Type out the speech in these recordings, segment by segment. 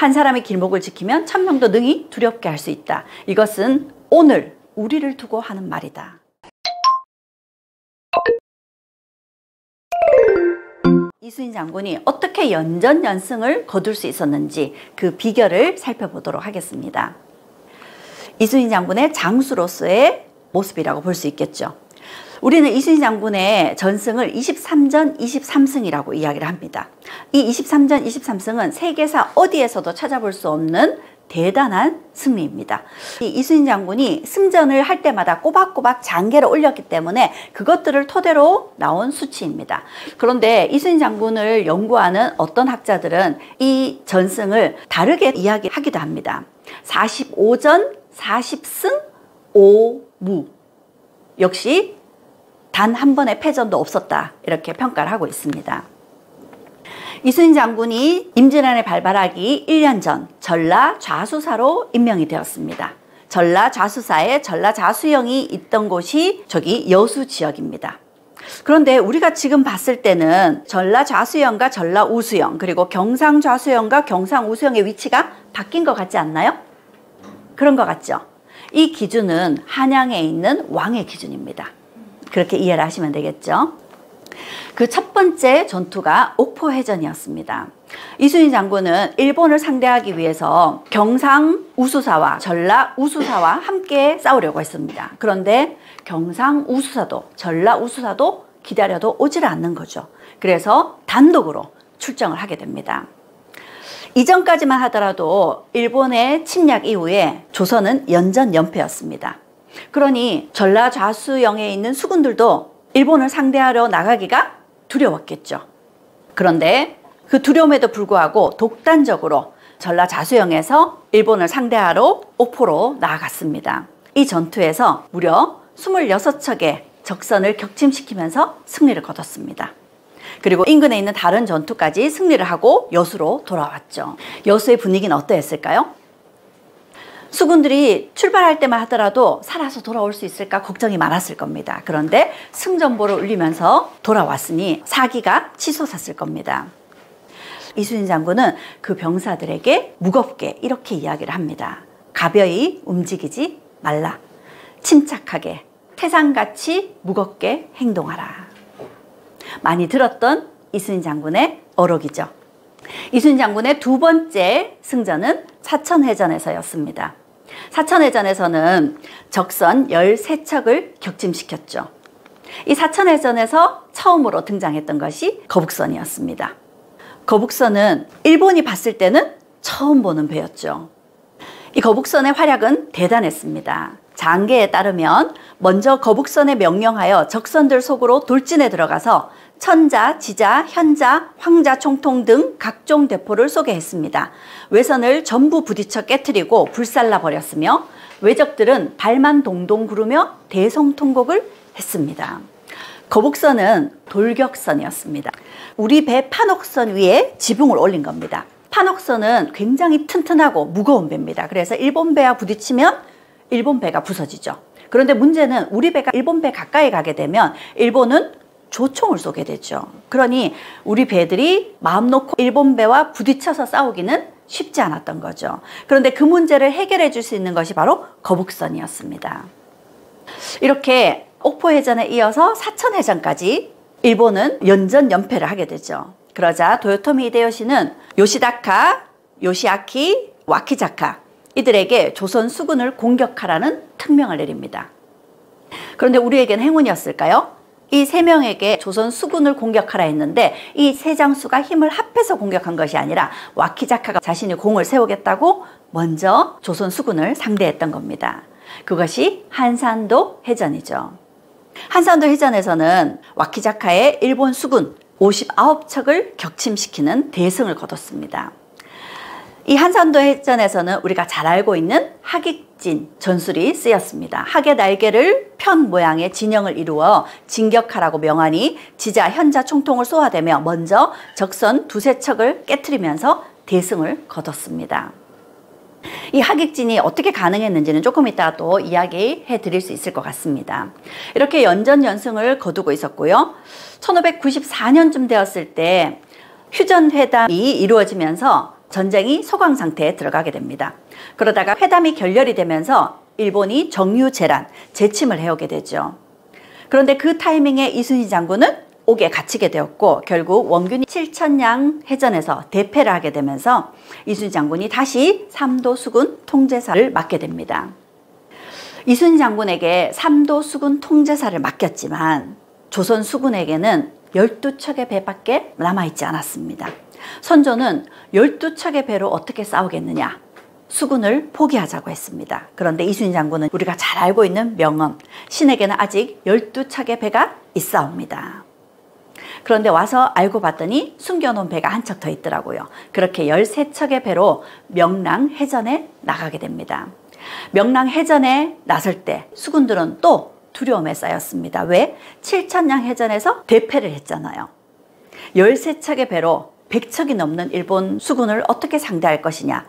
한 사람의 길목을 지키면 천명도 능히 두렵게 할 수 있다. 이것은 오늘 우리를 두고 하는 말이다. 이순신 장군이 어떻게 연전연승을 거둘 수 있었는지 그 비결을 살펴보도록 하겠습니다. 이순신 장군의 장수로서의 모습이라고 볼 수 있겠죠. 우리는 이순신 장군의 전승을 23전 23승이라고 이야기를 합니다. 이 23전 23승은 세계사 어디에서도 찾아볼 수 없는 대단한 승리입니다. 이 이순신 장군이 승전을 할 때마다 꼬박꼬박 장계를 올렸기 때문에 그것들을 토대로 나온 수치입니다. 그런데 이순신 장군을 연구하는 어떤 학자들은 이 전승을 다르게 이야기하기도 합니다. 45전 40승 5무, 역시 단 한 번의 패전도 없었다, 이렇게 평가를 하고 있습니다. 이순신 장군이 임진왜란의 발발하기 1년 전 전라 좌수사로 임명이 되었습니다. 전라 좌수사에 전라 좌수영이 있던 곳이 저기 여수 지역입니다. 그런데 우리가 지금 봤을 때는 전라 좌수영과 전라 우수영, 그리고 경상 좌수영과 경상 우수영의 위치가 바뀐 것 같지 않나요? 그런 것 같죠? 이 기준은 한양에 있는 왕의 기준입니다. 그렇게 이해를 하시면 되겠죠? 그 첫 번째 전투가 옥포해전이었습니다. 이순신 장군은 일본을 상대하기 위해서 경상 우수사와 전라 우수사와 함께 싸우려고 했습니다. 그런데 경상 우수사도 전라 우수사도 기다려도 오질 않는 거죠. 그래서 단독으로 출정을 하게 됩니다. 이전까지만 하더라도 일본의 침략 이후에 조선은 연전연패였습니다. 그러니 전라 좌수영에 있는 수군들도 일본을 상대하러 나가기가 두려웠겠죠. 그런데 그 두려움에도 불구하고 독단적으로 전라 좌수영에서 일본을 상대하러 옥포로 나아갔습니다. 이 전투에서 무려 26척의 적선을 격침시키면서 승리를 거뒀습니다. 그리고 인근에 있는 다른 전투까지 승리를 하고 여수로 돌아왔죠. 여수의 분위기는 어떠했을까요? 수군들이 출발할 때만 하더라도 살아서 돌아올 수 있을까 걱정이 많았을 겁니다. 그런데 승전보를 울리면서 돌아왔으니 사기가 치솟았을 겁니다. 이순신 장군은 그 병사들에게 무겁게 이렇게 이야기를 합니다. 가벼이 움직이지 말라. 침착하게 태산같이 무겁게 행동하라. 많이 들었던 이순신 장군의 어록이죠. 이순신 장군의 두 번째 승전은 사천해전에서였습니다. 사천해전에서는 적선 13척을 격침시켰죠. 이 사천해전에서 처음으로 등장했던 것이 거북선이었습니다. 거북선은 일본이 봤을 때는 처음 보는 배였죠. 이 거북선의 활약은 대단했습니다. 장계에 따르면 먼저 거북선에 명령하여 적선들 속으로 돌진에 들어가서 천자, 지자, 현자, 황자, 총통 등 각종 대포를 쏘게 했습니다. 외선을 전부 부딪혀 깨트리고 불살라 버렸으며 외적들은 발만 동동 구르며 대성통곡을 했습니다. 거북선은 돌격선이었습니다. 우리 배 판옥선 위에 지붕을 올린 겁니다. 판옥선은 굉장히 튼튼하고 무거운 배입니다. 그래서 일본 배와 부딪히면 일본 배가 부서지죠. 그런데 문제는 우리 배가 일본 배 가까이 가게 되면 일본은 조총을 쏘게 되죠. 그러니 우리 배들이 마음 놓고 일본 배와 부딪혀서 싸우기는 쉽지 않았던 거죠. 그런데 그 문제를 해결해 줄 수 있는 것이 바로 거북선이었습니다. 이렇게 옥포해전에 이어서 사천해전까지 일본은 연전연패를 하게 되죠. 그러자 도요토미 히데요시는 요시다카, 요시아키, 와키자카 이들에게 조선 수군을 공격하라는 특명을 내립니다. 그런데 우리에겐 행운이었을까요? 이 세 명에게 조선 수군을 공격하라 했는데 이 세 장수가 힘을 합해서 공격한 것이 아니라 와키자카가 자신이 공을 세우겠다고 먼저 조선 수군을 상대했던 겁니다. 그것이 한산도 해전이죠. 한산도 해전에서는 와키자카의 일본 수군 59척을 격침시키는 대승을 거뒀습니다. 이 한산도 해전에서는 우리가 잘 알고 있는 하객진 전술이 쓰였습니다. 학의 날개를 편 모양의 진영을 이루어 진격하라고 명하니 지자, 현자, 총통을 쏘아대며 먼저 적선 두세 척을 깨트리면서 대승을 거뒀습니다. 이 하객진이 어떻게 가능했는지는 조금 이따가 또 이야기해 드릴 수 있을 것 같습니다. 이렇게 연전연승을 거두고 있었고요. 1594년쯤 되었을 때 휴전회담이 이루어지면서 전쟁이 소강 상태에 들어가게 됩니다. 그러다가 회담이 결렬이 되면서 일본이 정유재란, 재침을 해오게 되죠. 그런데 그 타이밍에 이순신 장군은 옥에 갇히게 되었고 결국 원균이 칠천량 해전에서 대패를 하게 되면서 이순신 장군이 다시 삼도 수군 통제사를 맡게 됩니다. 이순신 장군에게 삼도 수군 통제사를 맡겼지만 조선 수군에게는 12척의 배밖에 남아있지 않았습니다. 선조는 12척의 배로 어떻게 싸우겠느냐, 수군을 포기하자고 했습니다. 그런데 이순신 장군은 우리가 잘 알고 있는 명언, 신에게는 아직 12척의 배가 있사옵니다. 그런데 와서 알고 봤더니 숨겨놓은 배가 한 척 더 있더라고요. 그렇게 13척의 배로 명랑해전에 나가게 됩니다. 명랑해전에 나설 때 수군들은 또 두려움에 쌓였습니다. 왜? 칠천량 해전에서 대패를 했잖아요. 13척의 배로 100척이 넘는 일본 수군을 어떻게 상대할 것이냐.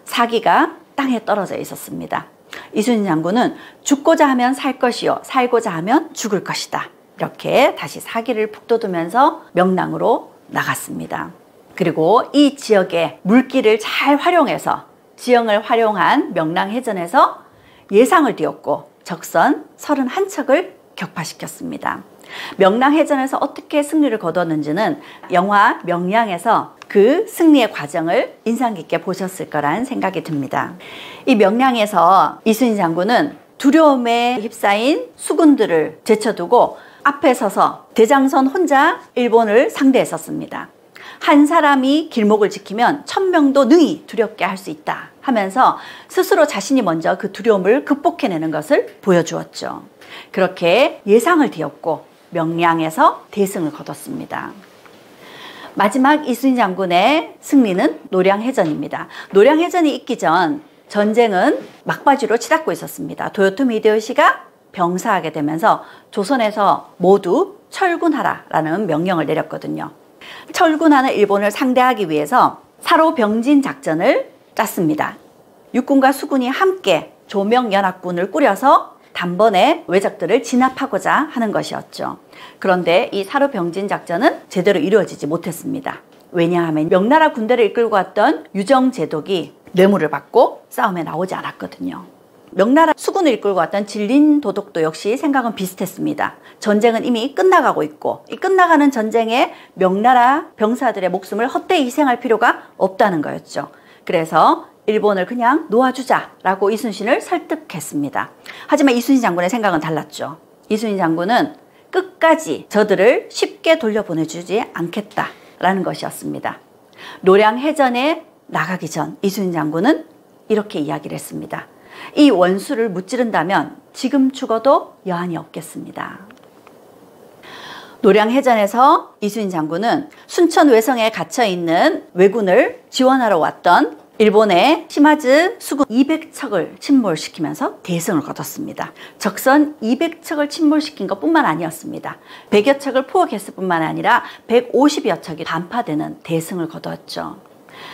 사기가 땅에 떨어져 있었습니다. 이순신 장군은 죽고자 하면 살 것이요 살고자 하면 죽을 것이다. 이렇게 다시 사기를 북돋우면서 명랑으로 나갔습니다. 그리고 이 지역의 물길을 잘 활용해서 지형을 활용한 명랑해전에서 예상을 띄웠고 적선 31척을 격파시켰습니다. 명랑해전에서 어떻게 승리를 거뒀는지는 영화 명량에서 그 승리의 과정을 인상 깊게 보셨을 거란 생각이 듭니다. 이 명량에서 이순신 장군은 두려움에 휩싸인 수군들을 제쳐두고 앞에 서서 대장선 혼자 일본을 상대했었습니다. 한 사람이 길목을 지키면 1000명도 능히 두렵게 할 수 있다 하면서 스스로 자신이 먼저 그 두려움을 극복해내는 것을 보여주었죠. 그렇게 예상을 띄웠고 명량에서 대승을 거뒀습니다. 마지막 이순신 장군의 승리는 노량해전입니다. 노량해전이 있기 전 전쟁은 막바지로 치닫고 있었습니다. 도요토미 히데요시가 병사하게 되면서 조선에서 모두 철군하라라는 명령을 내렸거든요. 철군하는 일본을 상대하기 위해서 사로병진 작전을 짰습니다. 육군과 수군이 함께 조명연합군을 꾸려서 단번에 왜적들을 진압하고자 하는 것이었죠. 그런데 이 사로병진 작전은 제대로 이루어지지 못했습니다. 왜냐하면 명나라 군대를 이끌고 왔던 유정제독이 뇌물을 받고 싸움에 나오지 않았거든요. 명나라 수군을 이끌고 왔던 진린도독도 역시 생각은 비슷했습니다. 전쟁은 이미 끝나가고 있고 이 끝나가는 전쟁에 명나라 병사들의 목숨을 헛되이 희생할 필요가 없다는 거였죠. 그래서 일본을 그냥 놓아주자라고 이순신을 설득했습니다. 하지만 이순신 장군의 생각은 달랐죠. 이순신 장군은 끝까지 저들을 쉽게 돌려보내주지 않겠다라는 것이었습니다. 노량해전에 나가기 전 이순신 장군은 이렇게 이야기를 했습니다. 이 원수를 무찌른다면 지금 죽어도 여한이 없겠습니다. 노량해전에서 이순신 장군은 순천 외성에 갇혀있는 왜군을 지원하러 왔던 일본의 시마즈 수군 200척을 침몰시키면서 대승을 거뒀습니다. 적선 200척을 침몰시킨 것뿐만 아니었습니다. 100여 척을 포획했을 뿐만 아니라 150여 척이 반파되는 대승을 거두었죠.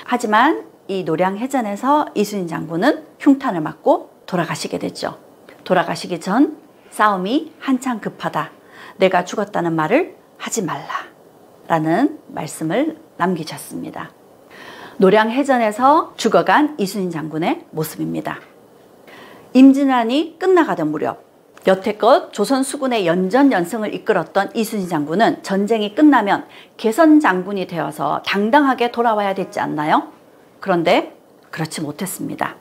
하지만 이 노량해전에서 이순신 장군은 흉탄을 맞고 돌아가시게 됐죠. 돌아가시기 전 싸움이 한창 급하다. 내가 죽었다는 말을 하지 말라. 라는 말씀을 남기셨습니다. 노량해전에서 죽어간 이순신 장군의 모습입니다. 임진왜란이 끝나가던 무렵 여태껏 조선 수군의 연전연승을 이끌었던 이순신 장군은 전쟁이 끝나면 개선장군이 되어서 당당하게 돌아와야 됐지 않나요? 그런데 그렇지 못했습니다.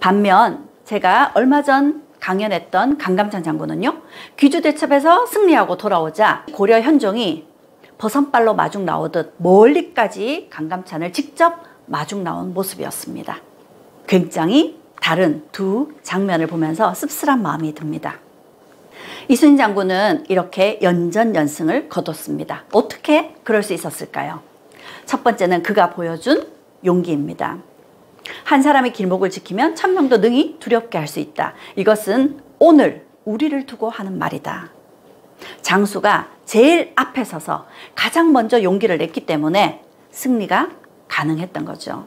반면 제가 얼마 전 강연했던 강감찬 장군은요, 귀주대첩에서 승리하고 돌아오자 고려 현종이 버선발로 마중 나오듯 멀리까지 강감찬을 직접 마중 나온 모습이었습니다. 굉장히 다른 두 장면을 보면서 씁쓸한 마음이 듭니다. 이순신 장군은 이렇게 연전연승을 거뒀습니다. 어떻게 그럴 수 있었을까요? 첫 번째는 그가 보여준 용기입니다. 한 사람의 길목을 지키면 1000명도 능히 두렵게 할 수 있다. 이것은 오늘 우리를 두고 하는 말이다. 장수가 제일 앞에 서서 가장 먼저 용기를 냈기 때문에 승리가 가능했던 거죠.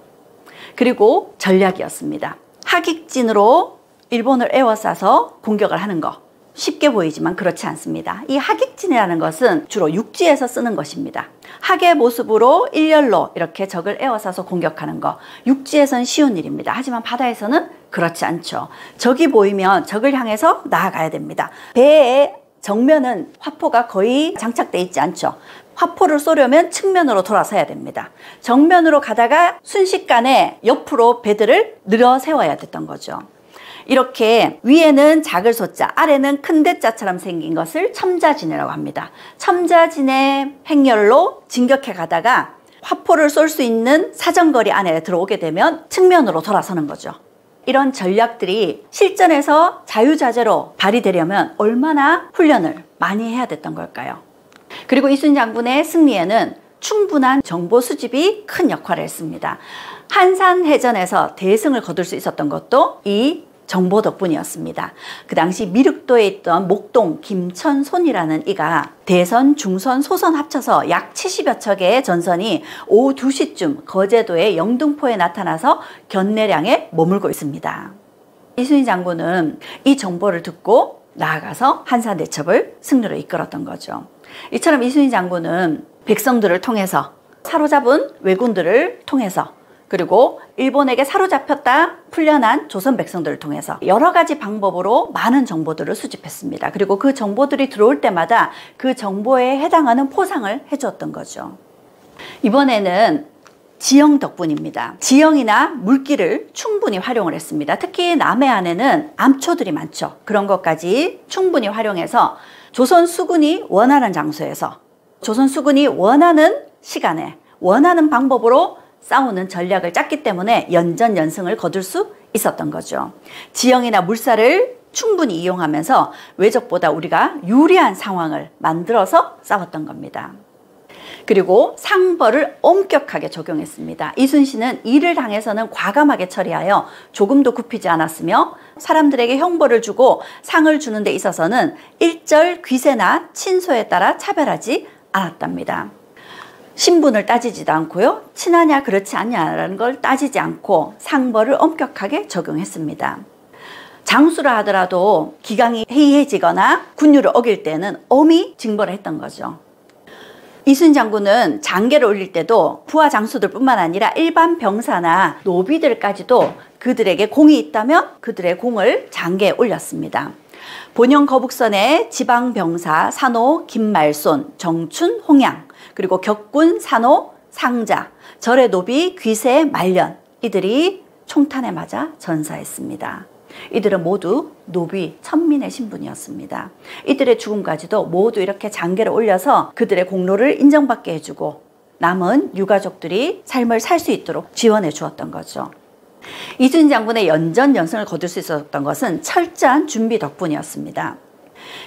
그리고 전략이었습니다. 하객진으로 일본을 에워싸서 공격을 하는 거. 쉽게 보이지만 그렇지 않습니다. 이 하객진이라는 것은 주로 육지에서 쓰는 것입니다. 학의 모습으로 일렬로 이렇게 적을 에워싸서 공격하는 거, 육지에서는 쉬운 일입니다. 하지만 바다에서는 그렇지 않죠. 적이 보이면 적을 향해서 나아가야 됩니다. 배의 정면은 화포가 거의 장착되어 있지 않죠. 화포를 쏘려면 측면으로 돌아서야 됩니다. 정면으로 가다가 순식간에 옆으로 배들을 늘어 세워야 됐던 거죠. 이렇게 위에는 작을 소자, 아래는 큰 대자처럼 생긴 것을 첨자진이라고 합니다. 첨자진의 행렬로 진격해 가다가 화포를 쏠 수 있는 사정거리 안에 들어오게 되면 측면으로 돌아서는 거죠. 이런 전략들이 실전에서 자유자재로 발휘되려면 얼마나 훈련을 많이 해야 됐던 걸까요? 그리고 이순신 장군의 승리에는 충분한 정보 수집이 큰 역할을 했습니다. 한산해전에서 대승을 거둘 수 있었던 것도 이 정보 덕분이었습니다. 그 당시 미륵도에 있던 목동 김천손이라는 이가 대선, 중선, 소선 합쳐서 약 70여 척의 전선이 오후 2시쯤 거제도의 영등포에 나타나서 견내량에 머물고 있습니다. 이순신 장군은 이 정보를 듣고 나아가서 한산대첩을 승리로 이끌었던 거죠. 이처럼 이순신 장군은 백성들을 통해서 사로잡은 왜군들을 통해서 그리고 일본에게 사로잡혔다 풀려난 조선 백성들을 통해서 여러 가지 방법으로 많은 정보들을 수집했습니다. 그리고 그 정보들이 들어올 때마다 그 정보에 해당하는 포상을 해주었던 거죠. 이번에는 지형 덕분입니다. 지형이나 물길을 충분히 활용을 했습니다. 특히 남해안에는 암초들이 많죠. 그런 것까지 충분히 활용해서 조선 수군이 원하는 장소에서 조선 수군이 원하는 시간에 원하는 방법으로 싸우는 전략을 짰기 때문에 연전연승을 거둘 수 있었던 거죠. 지형이나 물살을 충분히 이용하면서 외적보다 우리가 유리한 상황을 만들어서 싸웠던 겁니다. 그리고 상벌을 엄격하게 적용했습니다. 이순신은 이를 당해서는 과감하게 처리하여 조금도 굽히지 않았으며 사람들에게 형벌을 주고 상을 주는 데 있어서는 일절 귀세나 친소에 따라 차별하지 않았답니다. 신분을 따지지도 않고요. 친하냐 그렇지 않냐라는 걸 따지지 않고 상벌을 엄격하게 적용했습니다. 장수라 하더라도 기강이 해이해지거나 군율을 어길 때는 엄히 징벌을 했던 거죠. 이순신 장군은 장계를 올릴 때도 부하 장수들 뿐만 아니라 일반 병사나 노비들까지도 그들에게 공이 있다면 그들의 공을 장계에 올렸습니다. 본영 거북선의 지방병사 산호, 김말손, 정춘, 홍양 그리고 격군, 산호, 상자, 절의 노비, 귀세, 말년 이들이 총탄에 맞아 전사했습니다. 이들은 모두 노비, 천민의 신분이었습니다. 이들의 죽음까지도 모두 이렇게 장계를 올려서 그들의 공로를 인정받게 해주고 남은 유가족들이 삶을 살 수 있도록 지원해 주었던 거죠. 이순신 장군의 연전연승을 거둘 수 있었던 것은 철저한 준비 덕분이었습니다.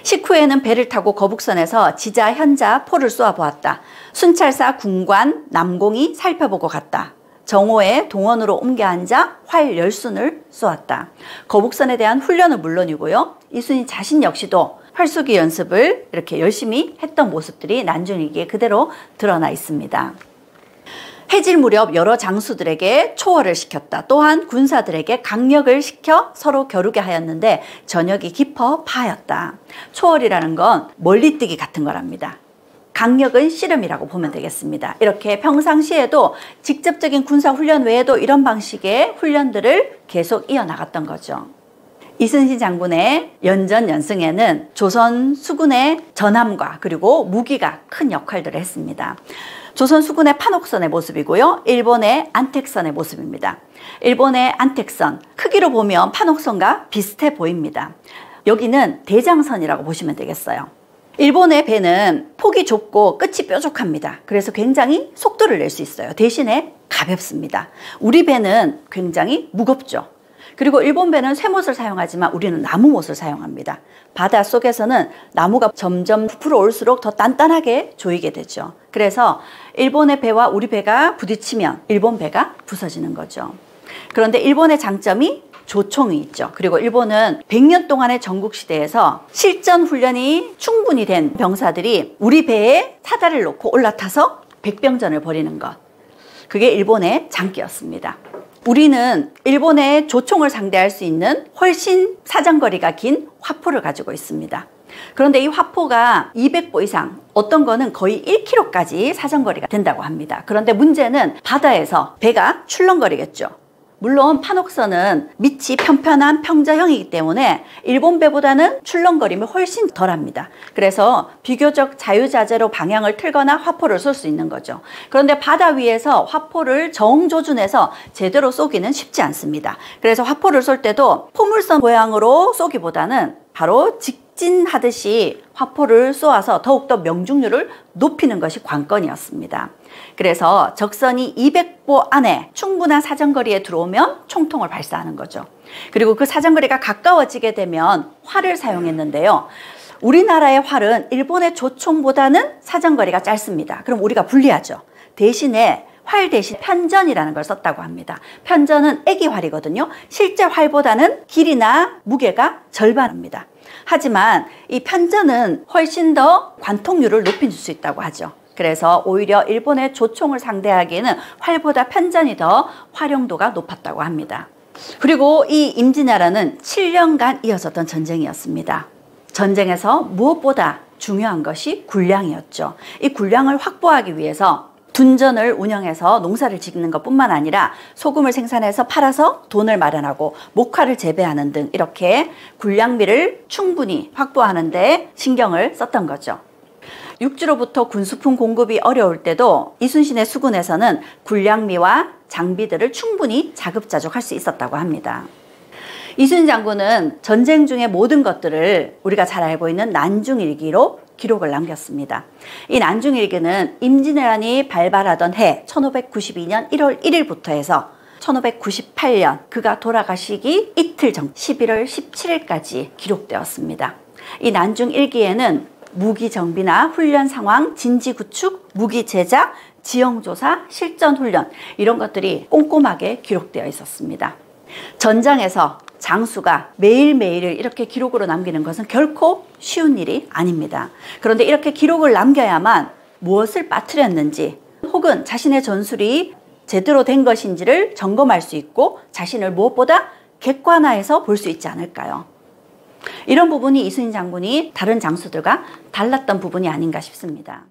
식후에는 배를 타고 거북선에서 지자, 현자, 포를 쏘아보았다. 순찰사, 군관, 남공이 살펴보고 갔다. 정오에 동원으로 옮겨 앉아 활 10순을 쏘았다. 거북선에 대한 훈련은 물론이고요. 이순신 자신 역시도 활쏘기 연습을 이렇게 열심히 했던 모습들이 난중일기에 그대로 드러나 있습니다. 해질 무렵 여러 장수들에게 초월을 시켰다. 또한 군사들에게 강력을 시켜 서로 겨루게 하였는데 전역이 깊어 파였다. 초월이라는 건 멀리뛰기 같은 거랍니다. 강력은 씨름이라고 보면 되겠습니다. 이렇게 평상시에도 직접적인 군사훈련 외에도 이런 방식의 훈련들을 계속 이어나갔던 거죠. 이순신 장군의 연전연승에는 조선 수군의 전함과 그리고 무기가 큰 역할들을 했습니다. 조선 수군의 판옥선의 모습이고요. 일본의 안택선의 모습입니다. 일본의 안택선, 크기로 보면 판옥선과 비슷해 보입니다. 여기는 대장선이라고 보시면 되겠어요. 일본의 배는 폭이 좁고 끝이 뾰족합니다. 그래서 굉장히 속도를 낼 수 있어요. 대신에 가볍습니다. 우리 배는 굉장히 무겁죠. 그리고 일본 배는 쇠못을 사용하지만 우리는 나무못을 사용합니다. 바닷속에서는 나무가 점점 부풀어 올수록 더 단단하게 조이게 되죠. 그래서 일본의 배와 우리 배가 부딪히면 일본 배가 부서지는 거죠. 그런데 일본의 장점이 조총이 있죠. 그리고 일본은 100년 동안의 전국시대에서 실전 훈련이 충분히 된 병사들이 우리 배에 사다리를 놓고 올라타서 백병전을 벌이는 것. 그게 일본의 장기였습니다. 우리는 일본의 조총을 상대할 수 있는 훨씬 사정거리가 긴 화포를 가지고 있습니다. 그런데 이 화포가 200보 이상, 어떤 거는 거의 1km까지 사정거리가 된다고 합니다. 그런데 문제는 바다에서 배가 출렁거리겠죠. 물론 판옥선은 밑이 편편한 평자형이기 때문에 일본 배보다는 출렁거림이 훨씬 덜합니다. 그래서 비교적 자유자재로 방향을 틀거나 화포를 쏠 수 있는 거죠. 그런데 바다 위에서 화포를 정조준해서 제대로 쏘기는 쉽지 않습니다. 그래서 화포를 쏠 때도 포물선 모양으로 쏘기보다는 바로 직진하듯이 화포를 쏘아서 더욱더 명중률을 높이는 것이 관건이었습니다. 그래서 적선이 200보 안에 충분한 사정거리에 들어오면 총통을 발사하는 거죠. 그리고 그 사정거리가 가까워지게 되면 활을 사용했는데요. 우리나라의 활은 일본의 조총보다는 사정거리가 짧습니다. 그럼 우리가 불리하죠. 대신에 활 대신 편전이라는 걸 썼다고 합니다. 편전은 애기 활이거든요. 실제 활보다는 길이나 무게가 절반입니다. 하지만 이 편전은 훨씬 더 관통률을 높일 수 있다고 하죠. 그래서 오히려 일본의 조총을 상대하기에는 활보다 편전이 더 활용도가 높았다고 합니다. 그리고 이 임진왜란은 7년간 이어졌던 전쟁이었습니다. 전쟁에서 무엇보다 중요한 것이 군량이었죠. 이 군량을 확보하기 위해서 둔전을 운영해서 농사를 짓는 것뿐만 아니라 소금을 생산해서 팔아서 돈을 마련하고 목화를 재배하는 등 이렇게 군량미를 충분히 확보하는 데 신경을 썼던 거죠. 육지로부터 군수품 공급이 어려울 때도 이순신의 수군에서는 군량미와 장비들을 충분히 자급자족할 수 있었다고 합니다. 이순신 장군은 전쟁 중의 모든 것들을 우리가 잘 알고 있는 난중일기로 기록을 남겼습니다. 이 난중일기는 임진왜란이 발발하던 해 1592년 1월 1일부터 해서 1598년 그가 돌아가시기 이틀 전 11월 17일까지 기록되었습니다. 이 난중일기에는 무기 정비나 훈련 상황, 진지 구축, 무기 제작, 지형 조사, 실전 훈련 이런 것들이 꼼꼼하게 기록되어 있었습니다. 전장에서 장수가 매일매일을 이렇게 기록으로 남기는 것은 결코 쉬운 일이 아닙니다. 그런데 이렇게 기록을 남겨야만 무엇을 빠뜨렸는지 혹은 자신의 전술이 제대로 된 것인지를 점검할 수 있고 자신을 무엇보다 객관화해서 볼 수 있지 않을까요? 이런 부분이 이순신 장군이 다른 장수들과 달랐던 부분이 아닌가 싶습니다.